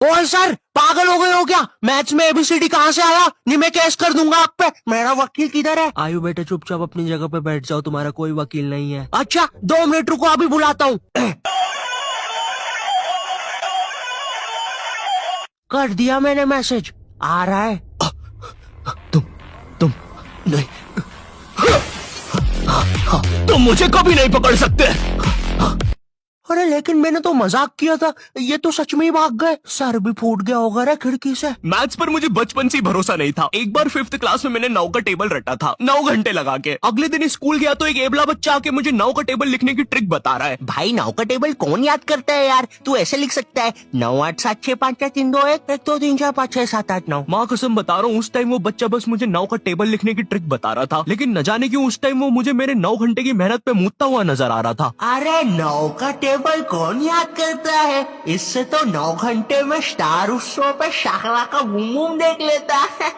ओए सर, पागल हो गए हो क्या? मैथ्स में एबीसीडी कहाँ से आया? नहीं, मैं केस कर दूंगा आप पे। मेरा वकील किधर है? आयु बेटा, चुपचाप अपनी जगह पे बैठ जाओ, तुम्हारा कोई वकील नहीं है। अच्छा, 2 मिनट रुको, अभी बुलाता हूँ। कर दिया मैंने मैसेज, आ रहा है। तुम नहीं, तुम मुझे कभी नहीं पकड़ सकते। अरे लेकिन मैंने तो मजाक किया था, ये तो सच में ही भाग गए। सर भी फूट गया होगा रे खिड़की से। मैथ्स पर मुझे बचपन से ही भरोसा नहीं था। एक बार 5th क्लास में मैंने 9 का टेबल रटा था, 9 घंटे लगा के। अगले दिन स्कूल गया तो एक एबला बच्चा आके मुझे 9 का टेबल लिखने की ट्रिक बता रहा है। भाई 9 का टेबल कौन याद करता है यार? तू ऐसे लिख सकता है, 9 8 7 6 5 4 3 2 1 1 2 3 4 5 6 7 8 9। माँ कसम बता रहा हूँ, उस टाइम वो बच्चा बस मुझे 9 का टेबल लिखने की ट्रिक बता रहा था, लेकिन न जाने क्यों उस टाइम वो मुझे मेरे 9 घंटे की मेहनत पे मूतता हुआ नजर आ रहा था। अरे 9 का टेबल कौन याद करता है? इससे तो 9 घंटे में स्टार उत्सव पे शाकरा का बूम बूम देख लेता है।